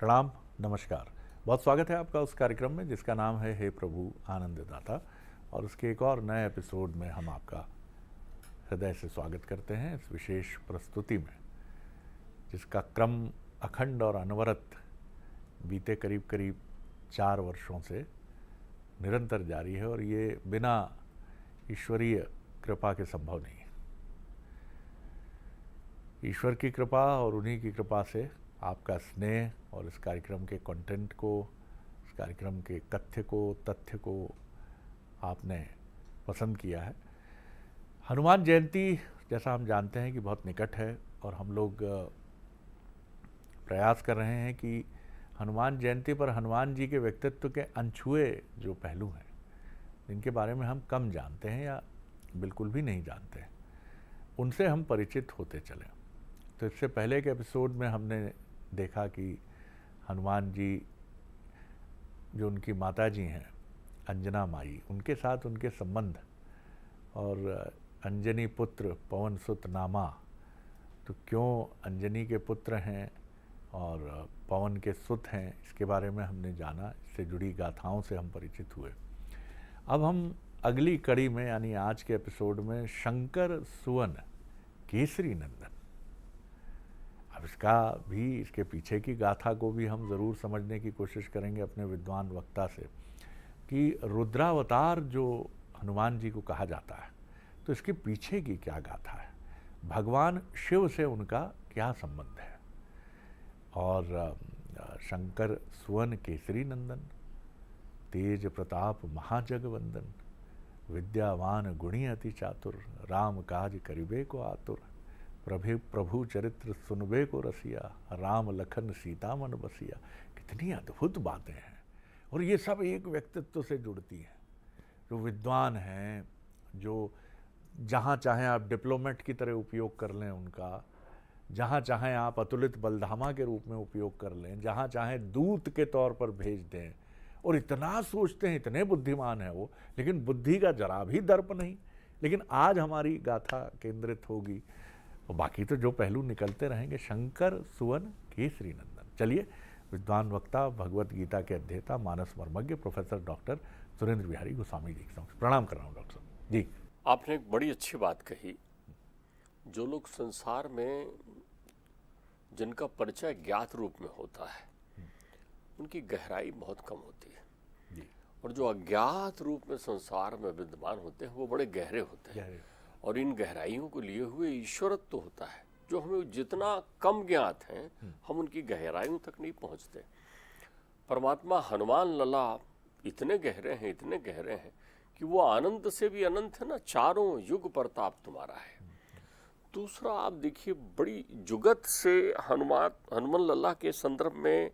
प्रणाम, नमस्कार। बहुत स्वागत है आपका उस कार्यक्रम में जिसका नाम है हे प्रभु आनंददाता, और उसके एक और नए एपिसोड में हम आपका हृदय से स्वागत करते हैं इस विशेष प्रस्तुति में, जिसका क्रम अखंड और अनवरत बीते करीब करीब 4 वर्षों से निरंतर जारी है, और ये बिना ईश्वरीय कृपा के संभव नहीं है। ईश्वर की कृपा और उन्हीं की कृपा से आपका स्नेह और इस कार्यक्रम के कंटेंट को, इस कार्यक्रम के कथ्य को, तथ्य को आपने पसंद किया है। हनुमान जयंती जैसा हम जानते हैं कि बहुत निकट है, और हम लोग प्रयास कर रहे हैं कि हनुमान जयंती पर हनुमान जी के व्यक्तित्व के अनछुए जो पहलू हैं, जिनके बारे में हम कम जानते हैं या बिल्कुल भी नहीं जानते हैं, उनसे हम परिचित होते चलें। तो इससे पहले के एपिसोड में हमने देखा कि हनुमान जी जो उनकी माता जी हैं अंजना माई, उनके साथ उनके संबंध, और अंजनी पुत्र पवन सुत नामा, तो क्यों अंजनी के पुत्र हैं और पवन के सुत हैं, इसके बारे में हमने जाना। इससे जुड़ी गाथाओं से हम परिचित हुए। अब हम अगली कड़ी में यानी आज के एपिसोड में शंकर सुवन केसरी नंदन, अब इसके पीछे की गाथा को भी हम ज़रूर समझने की कोशिश करेंगे अपने विद्वान वक्ता से, कि रुद्रावतार जो हनुमान जी को कहा जाता है, तो इसके पीछे की क्या गाथा है, भगवान शिव से उनका क्या संबंध है। और शंकर सुवन केसरी नंदन, तेज प्रताप महाजगवंदन, विद्यावान गुणी अति चातुर, राम काज करिबे को आतुर, प्रभु चरित्र सुनबे को रसिया, राम लखन सीता मन बसिया। कितनी अद्भुत बातें हैं, और ये सब एक व्यक्तित्व से जुड़ती हैं, जो विद्वान हैं, जो जहाँ चाहें आप डिप्लोमेट की तरह उपयोग कर लें उनका, जहाँ चाहें आप अतुलित बलधामा के रूप में उपयोग कर लें, जहाँ चाहें दूत के तौर पर भेज दें, और इतना सोचते हैं, इतने बुद्धिमान हैं वो, लेकिन बुद्धि का जरा भी दर्प नहीं। लेकिन आज हमारी गाथा केंद्रित होगी, और बाकी तो जो पहलू निकलते रहेंगे, शंकर सुवन केसरी नंदन। चलिए, विद्वान वक्ता, भगवत गीता के अध्येता, मानस मर्मज्ञ प्रोफेसर डॉक्टर सुरेंद्र बिहारी गोस्वामी जी के समक्ष प्रणाम कर रहा हूँ। डॉक्टर साहब जी, आपने एक बड़ी अच्छी बात कही। जो लोग संसार में जिनका परिचय ज्ञात रूप में होता है, उनकी गहराई बहुत कम होती है जी। और जो अज्ञात रूप में संसार में विद्यमान होते हैं वो बड़े गहरे होते हैं, और इन गहराइयों को लिए हुए ईश्वरत्व तो होता है जो हमें जितना कम ज्ञात हैं हम उनकी गहराइयों तक नहीं पहुंचते। परमात्मा हनुमान लला इतने गहरे हैं, इतने गहरे हैं कि वो अनंत से भी अनंत है ना, चारों युग प्रताप तुम्हारा है। दूसरा, आप देखिए, बड़ी जुगत से हनुमान लला के संदर्भ में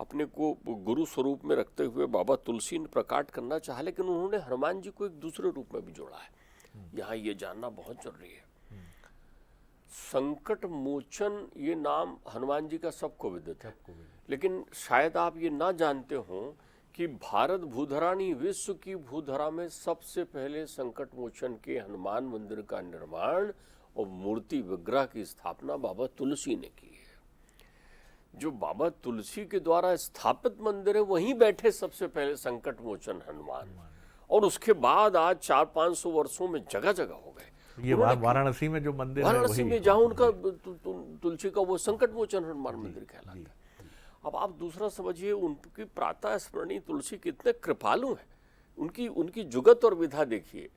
अपने को गुरु स्वरूप में रखते हुए बाबा तुलसी ने प्रकट करना चाहा, लेकिन उन्होंने हनुमान जी को एक दूसरे रूप में भी जोड़ा है। यहाँ ये जानना बहुत जरूरी है। संकट मोचन ये नाम हनुमान जी का सबको विदित है, लेकिन शायद आप ये ना जानते हो कि भारत भूधरानी विश्व की भूधरा में सबसे पहले संकट मोचन के हनुमान मंदिर का निर्माण और मूर्ति विग्रह की स्थापना बाबा तुलसी ने की है। जो बाबा तुलसी के द्वारा स्थापित मंदिर है, वहीं बैठे सबसे पहले संकट मोचन हनुमान, और उसके बाद आज 400-500 वर्षों में जगह जगह हो गए। ये वाराणसी में जो मंदिर है, वाराणसी में जहाँ उनका तुलसी का वो संकट मोचन हनुमान मंदिर कहलाता है। अब आप दूसरा समझिए, उनकी प्रातः स्मरणीय तुलसी कितने कृपालु हैं। उनकी जुगत और विधा देखिए।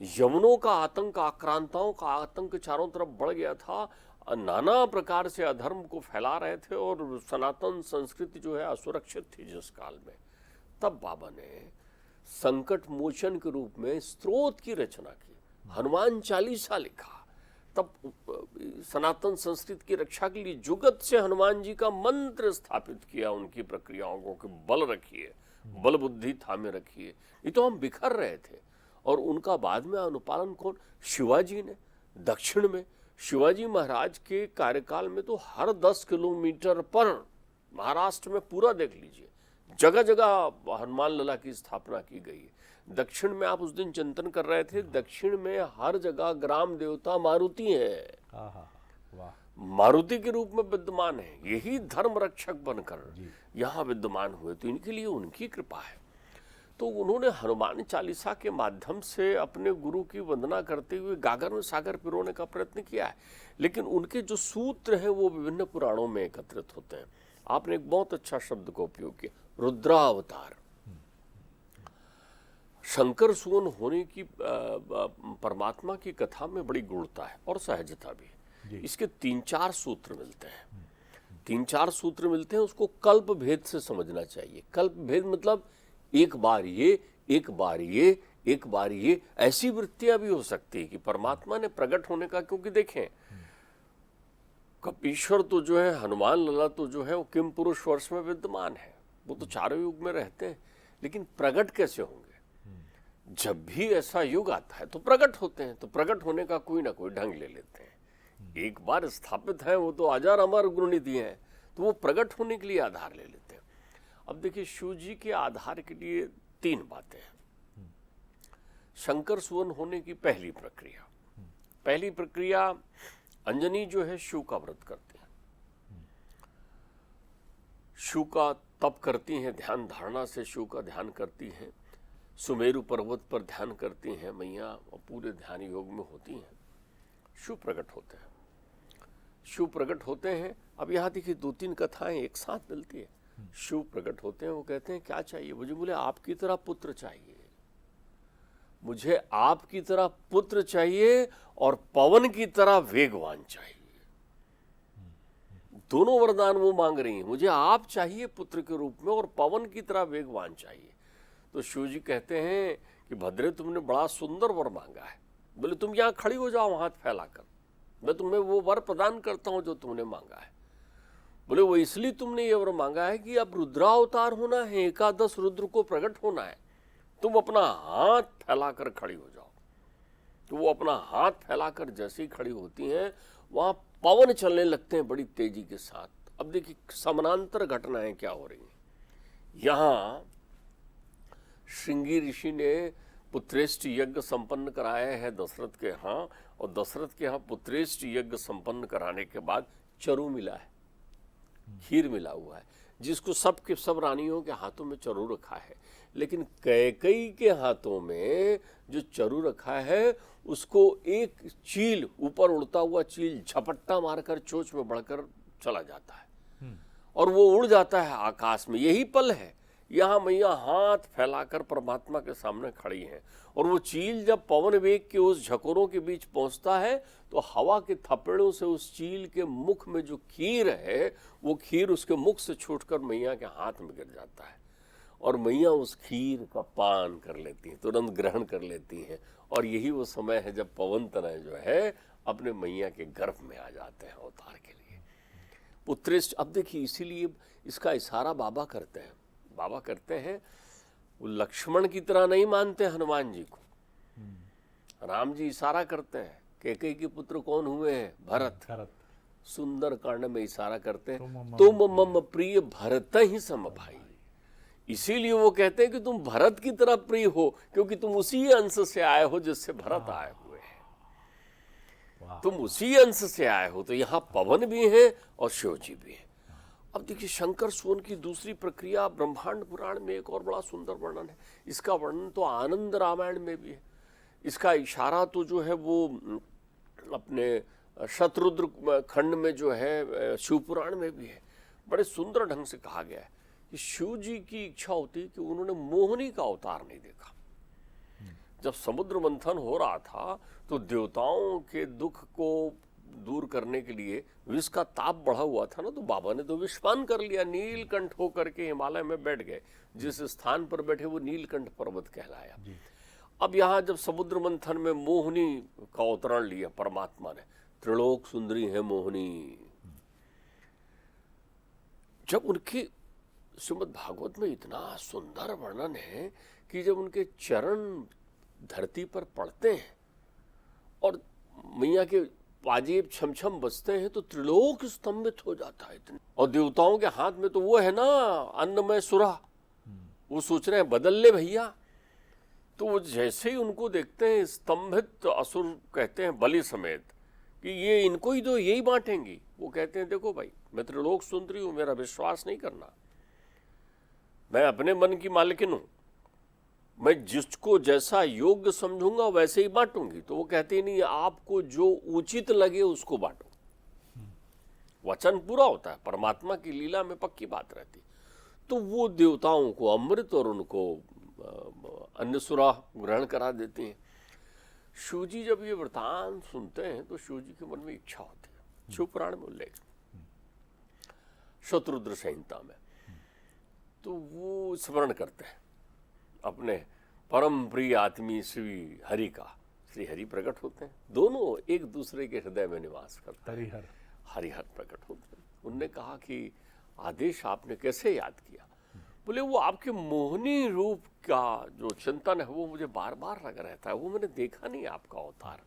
यमनों का आतंक, आक्रांताओं का आतंक चारों तरफ बढ़ गया था, नाना प्रकार से अधर्म को फैला रहे थे, और सनातन संस्कृति जो है असुरक्षित थी जिस काल में, तब बाबा ने संकट मोचन के रूप में स्तोत्र की रचना की, हनुमान चालीसा लिखा। तब सनातन संस्कृति की रक्षा के लिए जुगत से हनुमान जी का मंत्र स्थापित किया, उनकी प्रक्रियाओं को कि बल रखिए, बल बुद्धि थामे रखिए, ये तो हम बिखर रहे थे। और उनका बाद में अनुपालन कौन? शिवाजी ने। दक्षिण में शिवाजी महाराज के कार्यकाल में तो हर 10 किलोमीटर पर, महाराष्ट्र में पूरा देख लीजिए, जगह जगह हनुमान लला की स्थापना की गई है। दक्षिण में आप उस दिन चिंतन कर रहे थे, दक्षिण में हर जगह ग्राम देवता मारुति हैं। मारुति के रूप में विद्यमान है, यही धर्म रक्षक बनकर यहाँ विद्यमान हुए, तो इनके लिए उनकी कृपा है। तो उन्होंने हनुमान चालीसा के माध्यम से अपने गुरु की वंदना करते हुए गागर में सागर पिरोने का प्रयत्न किया है, लेकिन उनके जो सूत्र हैं वो विभिन्न पुराणों में एकत्रित होते हैं। आपने एक बहुत अच्छा शब्द का उपयोग किया, रुद्रावतार। शंकर सुवन होने की परमात्मा की कथा में बड़ी गूढ़ता है और सहजता भी है। इसके 3-4 सूत्र मिलते हैं, 3-4 सूत्र मिलते हैं। उसको कल्प भेद से समझना चाहिए। कल्प भेद मतलब एक बार ये, एक बार ये, एक बार ये, ऐसी वृत्तियां भी हो सकती है कि परमात्मा ने प्रकट होने का, क्योंकि देखें कपीश्वर तो जो है, हनुमान लला तो जो है वो किम पुरुष वर्ष में विद्यमान है, वो तो चारों युग में रहते हैं, लेकिन प्रकट कैसे होंगे? जब भी ऐसा युग आता है तो प्रकट होते हैं, तो प्रकट होने का कोई ना कोई ढंग ले लेते हैं। एक बार स्थापित है वो तो आजार अमर गुणनिधि हैं, तो वो प्रकट होने के लिए आधार ले लेते हैं। अब देखिए शिव जी के आधार के लिए 3 बातें हैं। शंकर सुवन होने की पहली प्रक्रिया अंजनी जो है शिव का व्रत करते हैं, शिव का तप करती हैं, ध्यान धारणा से शिव का ध्यान करती हैं, सुमेरु पर्वत पर ध्यान करती हैं मैया और पूरे ध्यान योग में होती हैं। शिव प्रकट होते हैं, शिव प्रकट होते हैं। अब यहाँ देखिए 2-3 कथाएं एक साथ मिलती है। शिव प्रकट होते हैं, वो कहते हैं क्या चाहिए मुझे? बोले आपकी तरह पुत्र चाहिए, मुझे आपकी तरह पुत्र चाहिए और पवन की तरह वेगवान चाहिए। दोनों वरदान वो मांग रही हैं, मुझे आप चाहिए पुत्र के रूप में और पवन की तरह वेगवान चाहिए। तो शिव जी कहते हैं कि भद्रे तुमने बड़ा सुंदर वर मांगा है। बोले तुम यहाँ खड़ी हो जाओ हाथ फैलाकर, मैं तुम्हें वो वर प्रदान करता हूँ जो तुमने मांगा है। बोले वो इसलिए तुमने ये वर मांगा है कि अब रुद्रावतार होना है, एकादश रुद्र को प्रकट होना है, तुम अपना हाथ फैलाकर खड़ी हो जाओ। तो वो अपना हाथ फैलाकर जैसे ही खड़ी होती हैं वहां पवन चलने लगते हैं बड़ी तेजी के साथ। अब देखिए समानांतर घटनाएं क्या हो रही हैं। यहाँ श्रृंगी ऋषि ने पुत्रेष्ट यज्ञ संपन्न कराया है दशरथ के यहाँ, और दशरथ के यहाँ पुत्रेष्ट यज्ञ संपन्न कराने के बाद चरु मिला है, खीर मिला हुआ है, जिसको सब रानियों के हाथों में चरु रखा है। लेकिन कैकेयी के हाथों में जो चरु रखा है उसको एक चील, ऊपर उड़ता हुआ चील झपट्टा मारकर चोंच में बढ़कर चला जाता है और वो उड़ जाता है आकाश में। यही पल है, यहाँ मैया हाथ फैलाकर परमात्मा के सामने खड़ी हैं, और वो चील जब पवन वेग के उस झकोरों के बीच पहुंचता है तो हवा के थपेड़ों से उस चील के मुख में जो खीर है वो खीर उसके मुख से छूटकर मैया के हाथ में गिर जाता है, और मैया उस खीर का पान कर लेती हैं, तुरंत ग्रहण कर लेती हैं। और यही वो समय है जब पवन तनय जो है अपने मैया के गर्भ में आ जाते हैं अवतार के लिए पुत्रेष्ट। अब देखिए इसीलिए इसका इशारा बाबा करते हैं। वो लक्ष्मण की तरह नहीं मानते हनुमान जी को, राम जी इशारा करते हैं। कैकेयी के पुत्र कौन हुए हैं? भरत। सुंदर कांड में इशारा करते हैं, तुम मम प्रिय भरत ही सम भाई। इसीलिए वो कहते हैं कि तुम भरत की तरह प्रिय हो, क्योंकि तुम उसी अंश से आए हो जिससे भरत आए हुए हैं, तुम उसी अंश से आए हो। तो यहाँ पवन भी है और शिव जी भी है। अब देखिए शंकर सुवन की दूसरी प्रक्रिया ब्रह्मांड पुराण में एक और बड़ा सुंदर वर्णन है। इसका वर्णन तो आनंद रामायण में भी है, इसका इशारा तो जो है वो अपने शतरुद्र खंड में जो है शिव पुराण में भी है। बड़े सुंदर ढंग से कहा गया है कि शिव जी की इच्छा होती है कि उन्होंने मोहिनी का अवतार नहीं देखा। जब समुद्र मंथन हो रहा था तो देवताओं के दुख को दूर करने के लिए विष का ताप बढ़ा हुआ था ना, तो बाबा ने तो विषपान कर लिया, नीलकंठ होकर के हिमालय में बैठ गए। जिस स्थान पर बैठे वो नीलकंठ पर्वत कहलाया। अब यहाँ जब समुद्र मंथन में मोहिनी का अवतरण लिया परमात्मा ने, त्रिलोक सुंदरी है मोहिनी। जब उनकी श्रीमद् भागवत में इतना सुंदर वर्णन है कि जब उनके चरण धरती पर पड़ते हैं और मैया के पाजेब छमछम बजते हैं तो त्रिलोक स्तंभित हो जाता है इतने। और देवताओं के हाथ में तो वो है ना अन्नमय सुरा, वो सोच रहे हैं बदल ले भैया। तो वो जैसे ही उनको देखते हैं स्तंभित, असुर कहते हैं बलि समेत कि ये इनको ही दो, यही बांटेंगी। वो कहते हैं देखो भाई, मैं त्रिलोक सुंदरी हूं, मेरा विश्वास नहीं करना, मैं अपने मन की मालकिन हूं, मैं जिसको जैसा योग्य समझूंगा वैसे ही बांटूंगी। तो वो कहते नहीं, आपको जो उचित लगे उसको बांटो। वचन पूरा होता है, परमात्मा की लीला में पक्की बात रहती। तो वो देवताओं को अमृत और उनको अन्य सुरा ग्रहण करा देते हैं। शिव जी जब ये वृतांत सुनते हैं तो शिव जी के मन में इच्छा होती है। शिव पुराण में उल्लेख, शत्रुद्र संहिता में, तो वो स्मरण करते हैं अपने परम प्रिय आत्मी श्री हरि का। श्री हरि प्रकट होते हैं, दोनों एक दूसरे के हृदय में निवास करते हैं। हरिहर हरिहर प्रकट होते हैं। उनने कहा कि आदेश आपने कैसे याद किया? बोले वो आपके मोहनी रूप का जो चिंतन है वो मुझे बार बार लग रहता है, वो मैंने देखा नहीं आपका अवतार।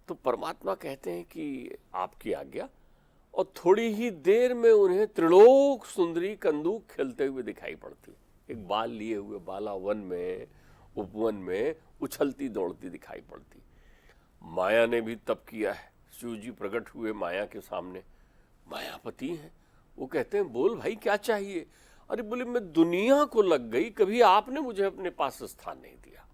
तो परमात्मा कहते हैं कि आपकी आज्ञा, और थोड़ी ही देर में उन्हें त्रिलोक सुंदरी कंदूक खेलते हुए दिखाई पड़ती। एक बाल लिए हुए बाला वन में, उपवन में उछलती दौड़ती दिखाई पड़ती। माया ने भी तप किया है। शिव जी प्रकट हुए माया के सामने, मायापति हैं। वो कहते हैं बोल भाई क्या चाहिए? अरे बोले मैं दुनिया को लग गई, कभी आपने मुझे अपने पास स्थान नहीं दिया।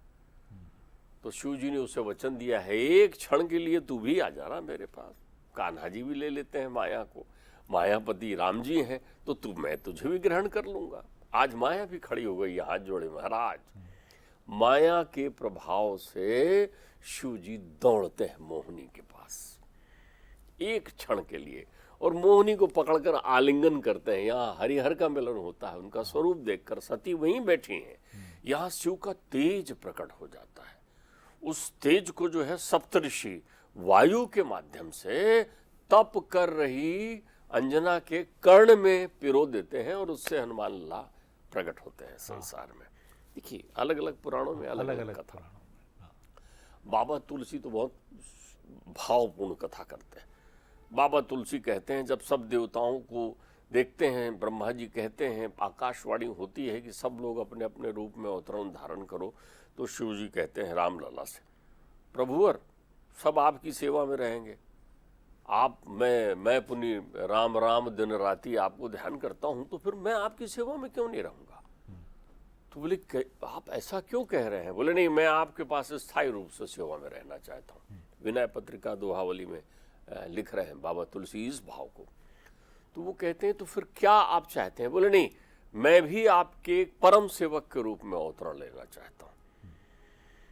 तो शिव जी ने उसे वचन दिया है, एक क्षण के लिए तू भी आ जाना मेरे पास। कान्हा जी भी ले लेते हैं माया को, मायापति राम जी हैं, तो तू, मैं तुझे भी ग्रहण कर लूंगा। आज माया भी खड़ी हो गई, हाथ जोड़े महाराज। माया के प्रभाव से शिव जी दौड़ते हैं मोहिनी के पास एक क्षण के लिए, और मोहिनी को पकड़कर आलिंगन करते हैं। यहाँ हरिहर का मिलन होता है, उनका स्वरूप देखकर सती वहीं बैठी हैं। यहाँ शिव का तेज प्रकट हो जाता है। उस तेज को जो है सप्तऋषि वायु के माध्यम से तप कर रही अंजना के कर्ण में पिरो देते हैं, और उससे हनुमान लल्ला प्रकट होते हैं संसार में। देखिए अलग अलग पुराणों में अलग अलग कथा। बाबा तुलसी तो बहुत भावपूर्ण कथा करते हैं। बाबा तुलसी कहते हैं जब सब देवताओं को देखते हैं, ब्रह्मा जी कहते हैं, आकाशवाणी होती है कि सब लोग अपने अपने रूप में अवतरण धारण करो, तो शिव जी कहते हैं राम लला से, प्रभुवर सब आपकी सेवा में रहेंगे, आप मैं पुनि राम राम दिन राति आपको ध्यान करता हूं, तो फिर मैं आपकी सेवा में क्यों नहीं रहूंगा? तो बोले आप ऐसा क्यों कह रहे हैं? बोले नहीं, मैं आपके पास स्थायी रूप से सेवा में रहना चाहता हूँ। विनय पत्रिका दोहावली में लिख रहे हैं बाबा तुलसी इस भाव को। तो वो कहते हैं तो फिर क्या आप चाहते हैं? बोले नहीं, मैं भी आपके परम सेवक के रूप में अवतरण लेना चाहता हूँ।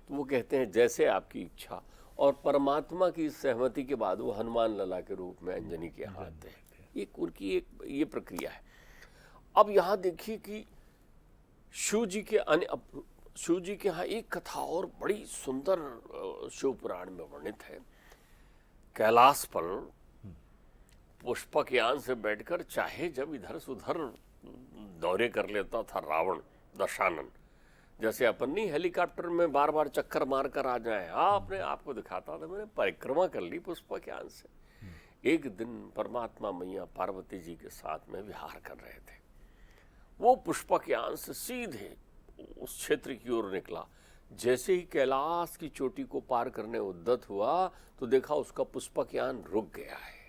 तो वो कहते हैं जैसे आपकी इच्छा, और परमात्मा की सहमति के बाद वो हनुमान लला के रूप में अंजनी के यहाँ आते हैं। एक उनकी एक ये प्रक्रिया है। अब यहाँ देखिए कि शिव जी के यहाँ एक कथा और बड़ी सुंदर शिव पुराण में वर्णित है। कैलाश पर पुष्पक यान से बैठकर चाहे जब इधर से उधर दौरे कर लेता था रावण दशानन, जैसे अपन नहीं हेलीकॉप्टर में बार बार चक्कर मार कर आ जाए, अपने आप को दिखाता था मैंने परिक्रमा कर ली पुष्पक यान से। एक दिन परमात्मा मैया पार्वती जी के साथ में विहार कर रहे थे। वो पुष्पक यान से सीधे उस क्षेत्र की ओर निकला। जैसे ही कैलाश की चोटी को पार करने उद्यत हुआ तो देखा उसका पुष्पक यान रुक गया है।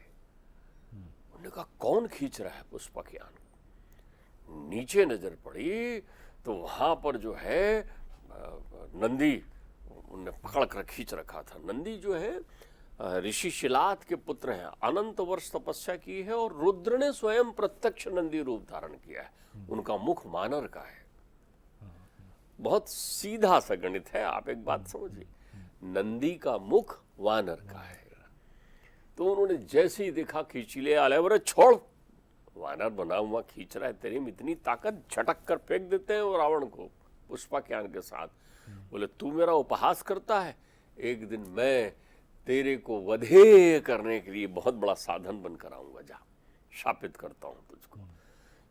उन्होंने कहा कौन खींच रहा है पुष्पक यान? नीचे नजर पड़ी तो वहां पर जो है नंदी उन्हें पकड़ कर खींच रखा था। नंदी जो है ऋषि शिलात के पुत्र हैं, अनंत वर्ष तपस्या की है, और रुद्र ने स्वयं प्रत्यक्ष नंदी रूप धारण किया है। उनका मुख वानर का है। बहुत सीधा सा गणित है, आप एक बात समझिए, नंदी का मुख वानर का है। तो उन्होंने जैसे ही देखा खींच लिया, आले बोले छोड़, वानर बना हुआ खींच रहा है, तेरी में इतनी ताकत, झटक कर फेंक देते हैं वो रावण को पुष्पक यान के साथ। बोले तू मेरा उपहास करता है, एक दिन मैं तेरे को वधे करने के लिए बहुत बड़ा साधन बनकर आऊंगा, जा शापित करता हूं तुझको।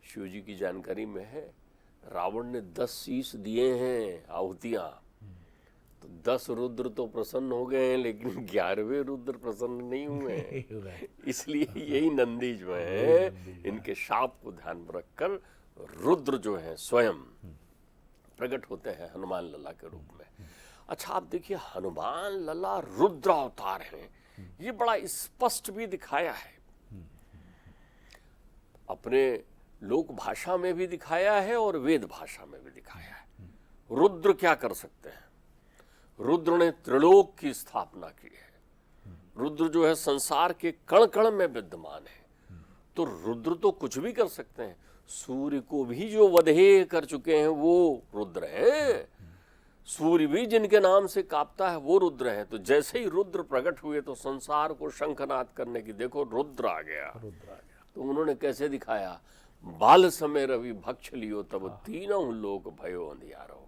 शिव जी की जानकारी में है रावण ने 10 शीश दिए हैं आहुतियां, तो 10 रुद्र तो प्रसन्न हो गए हैं, लेकिन 11वें रुद्र प्रसन्न नहीं हुए हैं। इसलिए यही नंदी जो है इनके शाप को ध्यान में रखकर रुद्र जो है स्वयं प्रकट होते हैं हनुमान लला के रूप में। अच्छा आप देखिए, हनुमान लला रुद्र अवतार हैं, ये बड़ा स्पष्ट भी दिखाया है, अपने लोक भाषा में भी दिखाया है और वेद भाषा में भी दिखाया है। रुद्र क्या कर सकते हैं? रुद्र ने त्रिलोक की स्थापना की है। रुद्र जो है संसार के कण कण में विद्यमान है, तो रुद्र तो कुछ भी कर सकते हैं। सूर्य को भी जो वधेय कर चुके हैं वो रुद्र हैं। सूर्य भी जिनके नाम से कांपता है वो रुद्र हैं। तो जैसे ही रुद्र प्रकट हुए तो संसार को शंखनाद करने की, देखो रुद्र आ गया। तो उन्होंने कैसे दिखाया? बाल समय रवि भक्ष लियो तब तीनों लोक भयो अंधियारो।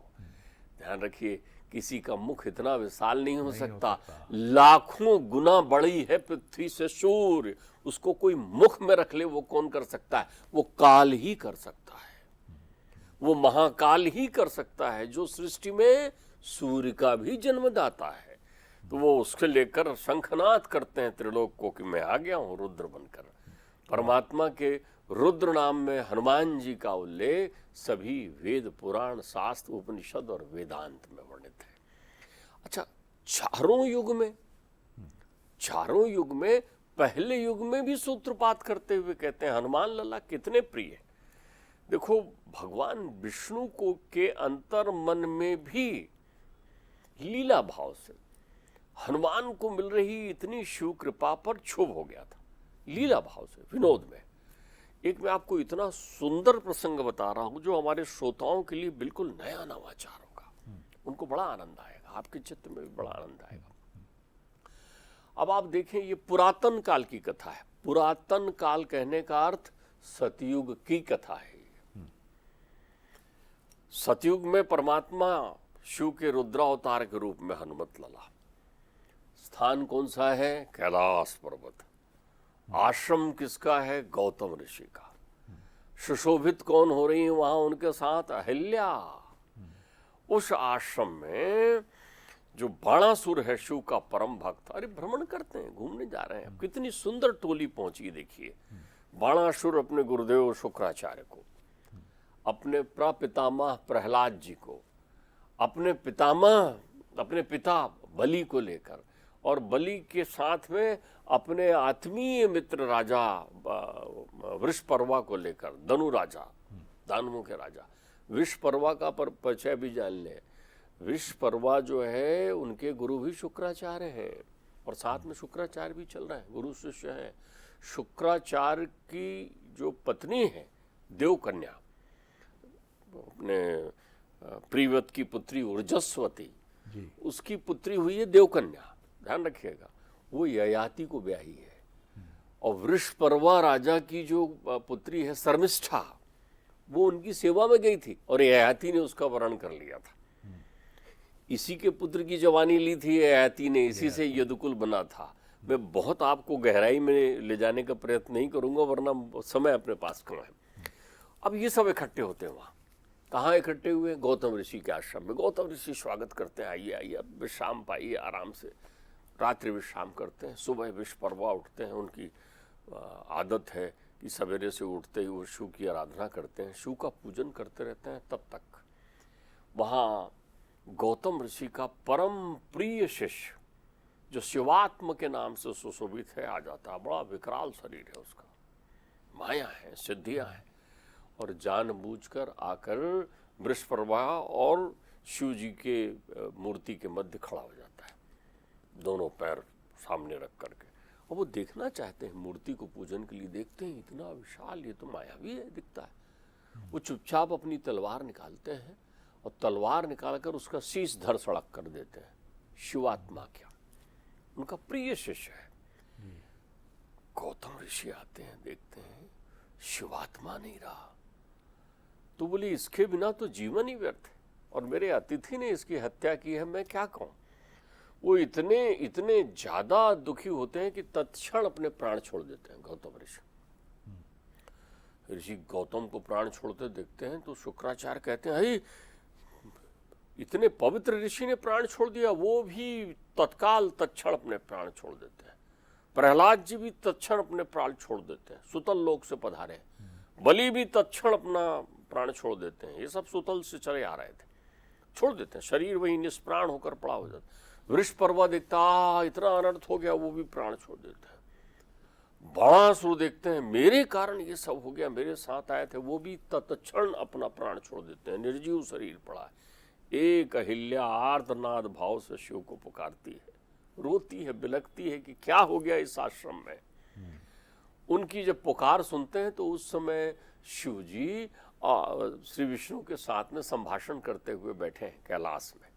ध्यान रखिए, किसी का मुख इतना विशाल नहीं हो सकता। लाखों गुना बड़ी है पृथ्वी से सूर्य, उसको कोई मुख में रख ले वो कौन कर सकता है? वो काल ही कर सकता है, वो महाकाल ही कर सकता है, जो सृष्टि में सूर्य का भी जन्मदाता है। तो वो उसके लेकर शंखनाद करते हैं त्रिलोक को कि मैं आ गया हूं रुद्र बनकर। परमात्मा के रुद्र नाम में हनुमान जी का उल्लेख सभी वेद, पुराण, शास्त्र, उपनिषद और वेदांत में वर्णित है। अच्छा, चारों युग में पहले युग में भी सूत्रपात करते हुए कहते हैं हनुमान लला कितने प्रिय। देखो, भगवान विष्णु को के अंतर मन में भी लीला भाव से हनुमान को मिल रही इतनी शिव कृपा पर क्षोभ हो गया था, लीला भाव से, विनोद में। एक मैं आपको इतना सुंदर प्रसंग बता रहा हूं जो हमारे श्रोताओं के लिए बिल्कुल नया नवाचार होगा, उनको बड़ा आनंद आएगा, आपके चित्त में भी बड़ा आनंद आएगा। अब आप देखें, ये पुरातन काल की कथा है। पुरातन काल कहने का अर्थ सतयुग की कथा है। सतयुग में परमात्मा शिव के रुद्रावतार के रूप में हनुमत लला। स्थान कौन सा है? कैलाश पर्वत। आश्रम किसका है? गौतम ऋषि का। सुशोभित कौन हो रही है वहां उनके साथ? अहिल्या। उस आश्रम में जो बाणासुर है शिव का परम भक्त, अरे भ्रमण करते हैं, घूमने जा रहे हैं। कितनी सुंदर टोली पहुंची, देखिए। बाणासुर अपने गुरुदेव शुक्राचार्य को, अपने प्रपितामह प्रहलाद जी को, अपने पिता बलि को लेकर, और बलि के साथ में अपने आत्मीय मित्र राजा वृषपर्वा को लेकर, धनु राजा, दानवों के राजा। वृषपर्वा का परिचय भी जान ले। वृषपर्वा जो है उनके गुरु भी शुक्राचार्य हैं, और साथ में शुक्राचार्य भी चल रहा है, गुरु शिष्य है। शुक्राचार्य की जो पत्नी है देवकन्या, अपने प्रीवत की पुत्री ऊर्जस्वती, उसकी पुत्री हुई है देवकन्या। ध्यान रखिएगा, वो ययाति को ब्याही है। और वृषपर्वा राजा की जो पुत्री है शर्मिष्ठा, वो उनकी सेवा में गई थी और ययाति ने उसका वरण कर लिया था। इसी के पुत्र की जवानी ली थी ययाति ने, इसी से यदुकुल बना था। मैं बहुत आपको गहराई में ले जाने का प्रयत्न नहीं करूंगा, वरना समय अपने पास कम है। अब ये सब इकट्ठे होते हैं वहाँ। कहाँ इकट्ठे हुए? गौतम ऋषि के आश्रम में। गौतम ऋषि स्वागत करते हैं, आइए आइए, अब विश्राम पाइए आराम से। रात्रि विश्राम करते हैं, सुबह विश्वपर्वा उठते हैं। उनकी आदत है कि सवेरे से उठते ही वो शिव की आराधना करते हैं, शिव का पूजन करते रहते हैं। तब तक वहाँ गौतम ऋषि का परम प्रिय शिष्य, जो शिवात्म के नाम से सुशोभित है, आ जाता है। बड़ा विकराल शरीर है उसका, माया है, सिद्धियां हैं, और जानबूझकर आकर वृषपर्वा और शिव जी के मूर्ति के मध्य खड़ा हो जाता है, दोनों पैर सामने रख करके। और वो देखना चाहते हैं मूर्ति को, पूजन के लिए देखते हैं इतना विशाल, ये तो मायावी है, दिखता है। वो चुपचाप अपनी तलवार निकालते हैं और तलवार निकालकर उसका शीश धड़ सड़क कर देते हैं। शिवात्मा क्या, उनका प्रिय शिष्य है। गौतम ऋषि आते हैं, देखते हैं शिवात्मा नहीं रहा, तो बोली इसके बिना तो जीवन ही व्यर्थ है, और मेरे अतिथि ने इसकी हत्या की है, मैं क्या कहूं। वो इतने ज्यादा दुखी होते हैं कि तत्क्षण अपने प्राण छोड़ देते हैं गौतम ऋषि। ऋषि गौतम को प्राण छोड़ते देखते हैं तो शुक्राचार्य कहते हैं, इतने पवित्र ऋषि ने प्राण छोड़ दिया। वो भी तत्क्षण अपने प्राण छोड़ देते हैं। प्रहलाद जी भी तत्क्षण अपने प्राण छोड़ देते हैं, सुतल लोक से पधारे। बलि भी तत्क्षण अपना प्राण छोड़ देते हैं। ये सब सुतल से चले आ रहे थे, छोड़ देते हैं, शरीर वही निष्प्राण होकर पड़ा हो जाता। वृष पर्वत देखता इतना अनर्थ हो गया, वो भी प्राण छोड़ देते हैं। बाणासुर देखते हैं मेरे कारण ये सब हो गया, मेरे साथ आए थे, वो भी तत्क्षण अपना प्राण छोड़ देते हैं, निर्जीव शरीर पड़ा है। एक अहिल्या आर्तनाद भाव से शिव को पुकारती है, रोती है, बिलखती है कि क्या हो गया इस आश्रम में। उनकी जब पुकार सुनते हैं तो उस समय शिव जी श्री विष्णु के साथ में संभाषण करते हुए बैठे हैं कैलाश में।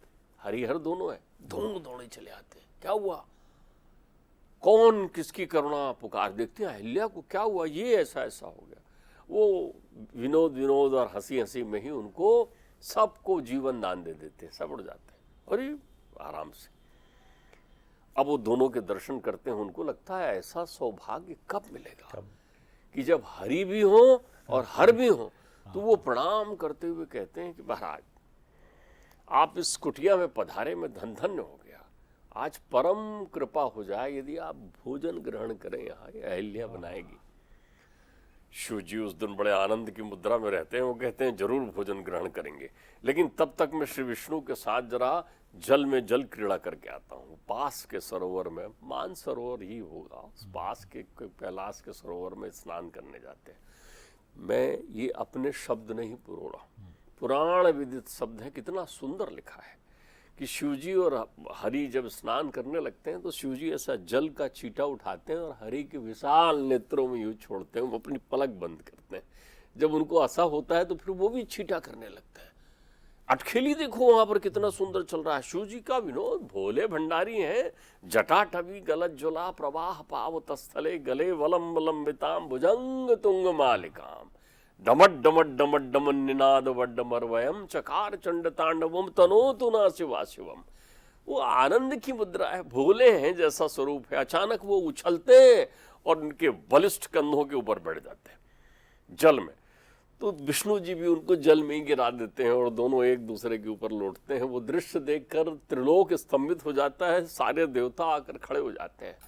हरिहर दोनों है, दोनों दौड़े चले आते हैं, क्या हुआ, कौन किसकी करुणा पुकार, देखते हैं अहिल्या को क्या हुआ, ये ऐसा ऐसा हो गया। वो विनोद और हंसी हंसी में ही उनको सबको जीवन दान दे देते हैं, सब उड़ जाते हैं अरे आराम से। अब वो दोनों के दर्शन करते हैं, उनको लगता है ऐसा सौभाग्य कब मिलेगा कि जब हरि भी हो और हर भी हो। तो वो प्रणाम करते हुए कहते हैं कि महाराज आप इस कुटिया में पधारे, में धन धन्य हो गया, आज परम कृपा हो जाए यदि आप भोजन ग्रहण करें, यहाँ अहिल्या बनाएगी। शिव जी उस दिन बड़े आनंद की मुद्रा में रहते हैं, वो कहते हैं जरूर भोजन ग्रहण करेंगे, लेकिन तब तक मैं श्री विष्णु के साथ जरा जल में जल क्रीड़ा करके आता हूँ। पास के सरोवर में, मान सरोवर ही होगा, पास के कैलाश के सरोवर में स्नान करने जाते हैं। मैं ये अपने शब्द नहीं पुरोड़ा, पुराण विदित शब्द है, कितना सुंदर लिखा है कि शिवजी और हरि जब स्नान करने लगते हैं तो शिवजी ऐसा जल का छींटा उठाते हैं और हरि के विशाल नेत्रों में यूं छोड़ते हैं, वो अपनी पलक बंद करते हैं। जब उनको ऐसा होता है तो फिर वो भी छींटा करने लगते हैं। अटखेली देखो वहां पर कितना सुंदर चल रहा है। शिवजी का विनोद, भोले भंडारी हैं, जटाटवी गलत ज्वला प्रवाह पावत स्थले गले वलम लंबिताम भुजंग तुंग मालिकाम डमट डमट डमट डमन निनाद वड्डमरवयम चकार चंड तांडवम तनोतु ना शिवा शिवम। वो आनंद की मुद्रा है, भोले हैं जैसा स्वरूप है। अचानक वो उछलते हैं और उनके बलिष्ठ कंधों के ऊपर बैठ जाते हैं जल में, तो विष्णु जी भी उनको जल में ही गिरा देते हैं और दोनों एक दूसरे के ऊपर लौटते हैं। वो दृश्य देखकर त्रिलोक स्तंभित हो जाता है, सारे देवता आकर खड़े हो जाते हैं।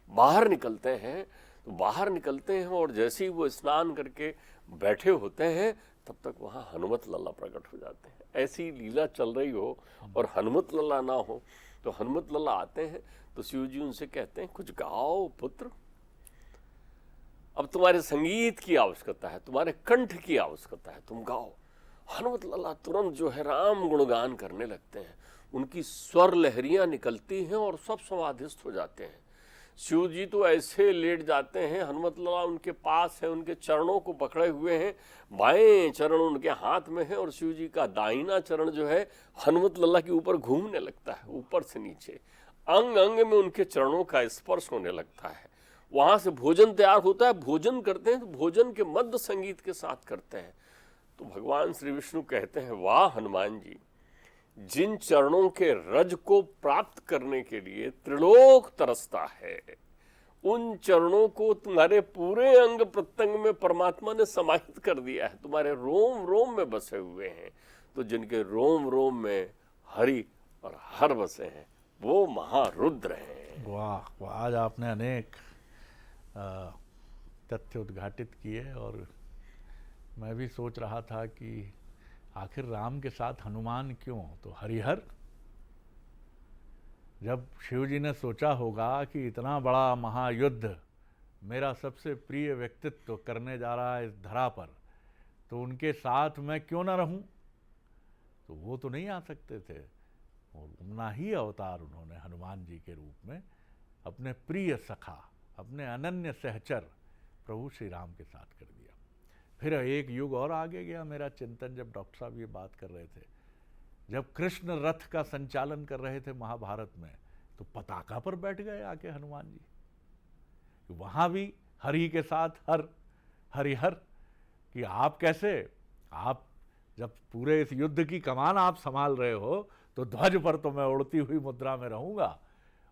बाहर निकलते हैं तो बाहर निकलते हैं और जैसे ही वो स्नान करके बैठे होते हैं तब तक वहाँ हनुमत लल्ला प्रकट हो जाते हैं। ऐसी लीला चल रही हो और हनुमत लल्ला ना हो तो हनुमत लल्ला आते हैं तो शिव जी उनसे कहते हैं कुछ गाओ पुत्र, अब तुम्हारे संगीत की आवश्यकता है, तुम्हारे कंठ की आवश्यकता है, तुम गाओ। हनुमत लल्ला तुरंत जो है राम गुणगान करने लगते हैं, उनकी स्वर लहरियां निकलती हैं और सब समाधिस्थ हो जाते हैं। शिव जी तो ऐसे लेट जाते हैं, हनुमत लल्ला उनके पास है, उनके चरणों को पकड़े हुए हैं, बाएं चरण उनके हाथ में है और शिव जी का दाहिना चरण जो है हनुमत लल्ला के ऊपर घूमने लगता है, ऊपर से नीचे अंग अंग में उनके चरणों का स्पर्श होने लगता है। वहां से भोजन तैयार होता है, भोजन करते हैं तो भोजन के मध्य संगीत के साथ करते हैं। तो भगवान श्री विष्णु कहते हैं वाह हनुमान जी, जिन चरणों के रज को प्राप्त करने के लिए त्रिलोक तरसता है, उन चरणों को तुम्हारे पूरे अंग प्रत्यंग में परमात्मा ने समाहित कर दिया है, तुम्हारे रोम रोम में बसे हुए हैं। तो जिनके रोम रोम में हरि और हर बसे हैं वो महारुद्र हैं। वाह वाह, आज आपने अनेक तथ्य उद्घाटित किए और मैं भी सोच रहा था कि आखिर राम के साथ हनुमान क्यों, तो हरिहर। जब शिव जी ने सोचा होगा कि इतना बड़ा महायुद्ध मेरा सबसे प्रिय व्यक्तित्व करने जा रहा है इस धरा पर, तो उनके साथ मैं क्यों ना रहूं, तो वो तो नहीं आ सकते थे। और अपना ही अवतार उन्होंने हनुमान जी के रूप में अपने प्रिय सखा, अपने अनन्य सहचर प्रभु श्री राम के साथ कर दिया। फिर एक युग और आगे गया मेरा चिंतन, जब डॉक्टर साहब ये बात कर रहे थे, जब कृष्ण रथ का संचालन कर रहे थे महाभारत में, तो पताका पर बैठ गए आके हनुमान जी। वहां भी हरि के साथ हरिहर कि आप कैसे, आप जब पूरे इस युद्ध की कमान आप संभाल रहे हो तो ध्वज पर तो मैं उड़ती हुई मुद्रा में रहूंगा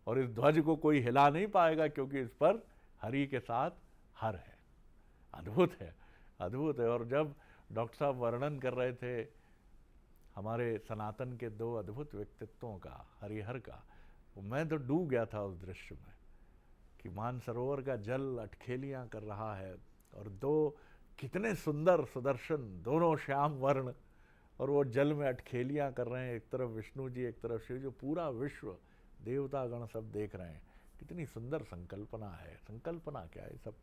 और इस ध्वज को कोई हिला नहीं पाएगा, क्योंकि इस पर हरि के साथ हर है। अद्भुत है, अद्भुत है। और जब डॉक्टर साहब वर्णन कर रहे थे हमारे सनातन के दो अद्भुत व्यक्तित्वों का, हरिहर का, तो मैं तो डूब गया था उस दृश्य में कि मानसरोवर का जल अटखेलियां कर रहा है और दो कितने सुंदर सुदर्शन, दोनों श्याम वर्ण, और वो जल में अटखेलियां कर रहे हैं। एक तरफ विष्णु जी, एक तरफ शिव जी, पूरा विश्व देवतागण सब देख रहे हैं। कितनी सुंदर संकल्पना है। संकल्पना क्या है, सब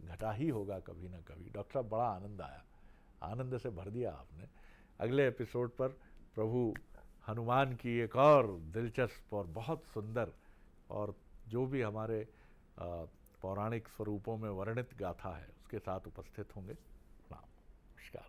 घटा ही होगा कभी ना कभी। डॉक्टर साहब, बड़ा आनंद आया, आनंद से भर दिया आपने। अगले एपिसोड पर प्रभु हनुमान की एक और दिलचस्प और बहुत सुंदर और जो भी हमारे पौराणिक स्वरूपों में वर्णित गाथा है उसके साथ उपस्थित होंगे। नमस्कार।